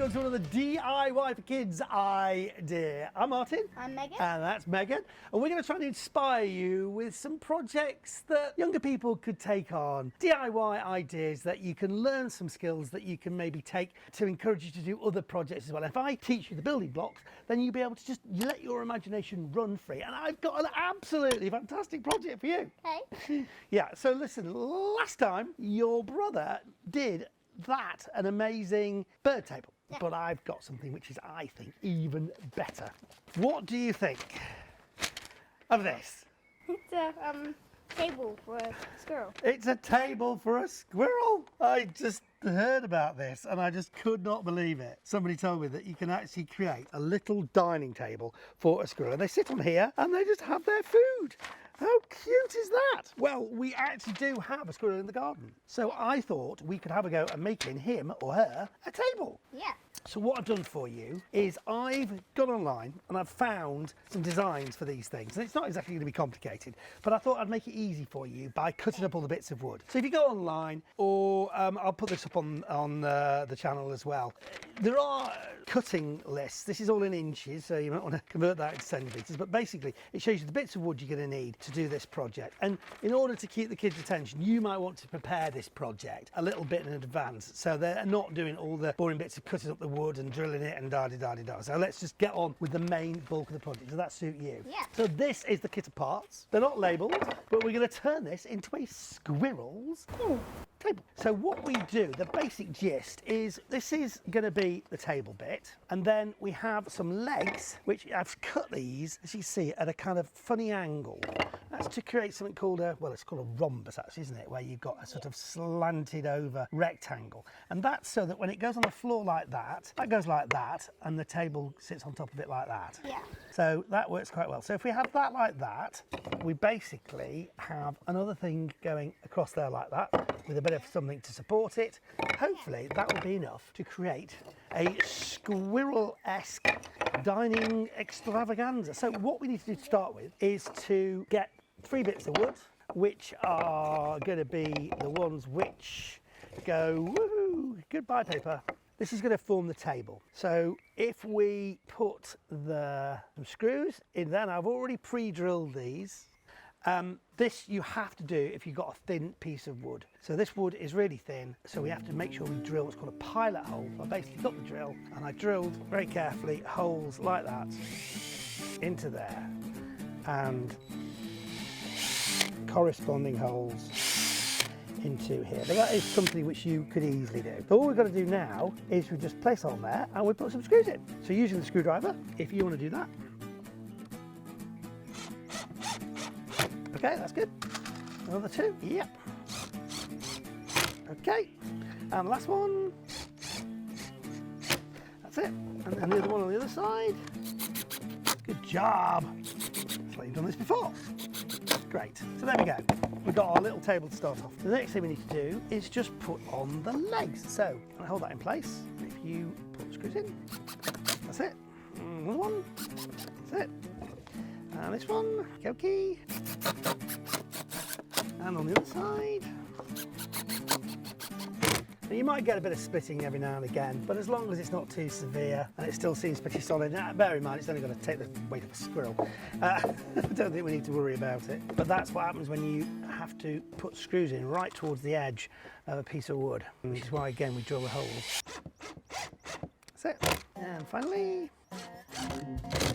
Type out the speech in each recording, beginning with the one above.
welcome to another DIY for Kids idea. I'm Martin. I'm Megan. And that's Megan. And we're going to try and inspire you with some projects that younger people could take on. DIY ideas that you can learn some skills that you can maybe take to encourage you to do other projects as well. If I teach you the building blocks, then you'll be able to just let your imagination run free. And I've got an absolutely fantastic project for you. Hey. Yeah, so listen, last time your brother did an amazing bird table, yeah. But I've got something which is, I think, even better. What do you think of this? It's a table for a squirrel. It's a table for a squirrel. I just heard about this and I just could not believe it. Somebody told me that you can actually create a little dining table for a squirrel, and they sit on here and they just have their food. How cute is that? Well, we actually do have a squirrel in the garden, so I thought we could have a go at making him or her a table. Yeah. So what I've done for you is I've gone online and I've found some designs for these things. And it's not exactly going to be complicated, but I thought I'd make it easy for you by cutting up all the bits of wood. So if you go online, or I'll put this up on the channel as well, there are cutting lists. This is all in inches, so you might want to convert that into centimetres. But basically, it shows you the bits of wood you're going to need to do this project. And in order to keep the kids' attention, you might want to prepare this project a little bit in advance, so they're not doing all the boring bits of cutting up the wood and drilling it and da-di-da-di-da. So let's just get on with the main bulk of the project. Does that suit you? Yeah. So this is the kit of parts. They're not labelled, but we're going to turn this into a squirrel's table. So what we do, the basic gist is, this is going to be the table bit, and then we have some legs, which I've cut these, as you see, at a kind of funny angle. That's to create something called it's called a rhombus actually, isn't it? Where you've got a sort of slanted over rectangle. And that's so that when it goes on the floor like that, that goes like that, and the table sits on top of it like that. Yeah. So that works quite well. So if we have that like that, we basically have another thing going across there like that, with a bit of something to support it. Hopefully that will be enough to create a squirrel-esque dining extravaganza. So what we need to do to start with is to get 3 bits of wood, which are going to be the ones which go, woohoo, goodbye paper. This is going to form the table. So if we put some screws in there, and I've already pre-drilled these. This you have to do if you've got a thin piece of wood. So this wood is really thin, so we have to make sure we drill what's called a pilot hole. So I basically got the drill and I drilled very carefully holes like that into there, and corresponding holes into here. But that is something which you could easily do. So all we've got to do now is we just place on there and we put some screws in. So using the screwdriver, if you want to do that. Okay, that's good. Another 2, yep. Okay, and the last one. That's it. And then the other one on the other side. Good job. It's like you've done this before. Great. So there we go. We've got our little table to start off. The next thing we need to do is just put on the legs. So I hold that in place. If you put the screws in, that's it. Another one. That's it. And this one, okay. And on the other side. Now you might get a bit of splitting every now and again, but as long as it's not too severe and it still seems pretty solid, bear in mind it's only going to take the weight of a squirrel. I don't think we need to worry about it. But that's what happens when you have to put screws in right towards the edge of a piece of wood, which is why again we drill the holes. That's it. And finally,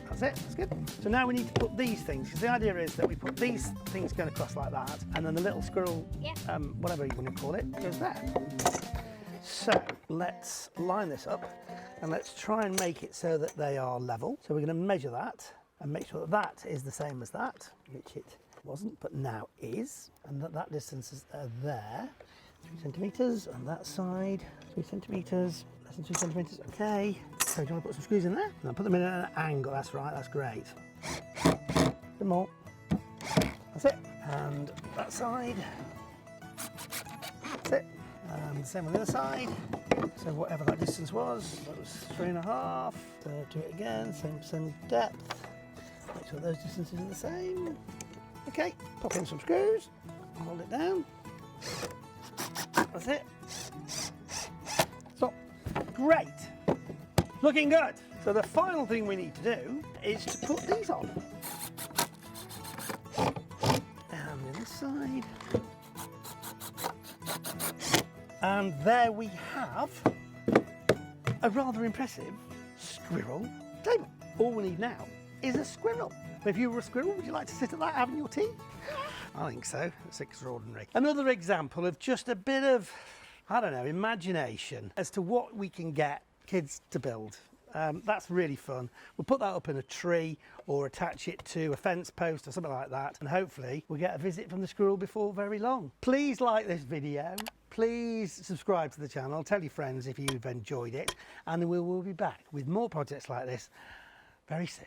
that's it, that's good. So now we need to put these things, because the idea is that we put these things going across like that, and then the little squirrel, whatever you want to call it, goes there. So let's line this up and let's try and make it so that they are level. So we're going to measure that and make sure that that is the same as that, which it wasn't, but now is, and that distance is there. 3 centimetres on that side, 3 centimetres, less than 2 centimetres, okay. So do you want to put some screws in there? And put them in at an angle, that's right, that's great. A bit more, that's it. And that side, that's it. And the same on the other side. So whatever that distance was, that was 3.5. So do it again, same depth. Make sure those distances are the same. Okay, pop in some screws, hold it down. That's it. Stop. Great. Looking good. So the final thing we need to do is to put these on. And the other side. And there we have a rather impressive squirrel table. All we need now is a squirrel. If you were a squirrel, would you like to sit at that having your tea? I think so. It's extraordinary. Another example of just a bit of, I don't know, imagination as to what we can get kids to build. That's really fun. We'll put that up in a tree or attach it to a fence post or something like that, and hopefully we'll get a visit from the squirrel before very long. Please like this video. Please subscribe to the channel. Tell your friends if you've enjoyed it, and we will be back with more projects like this very soon.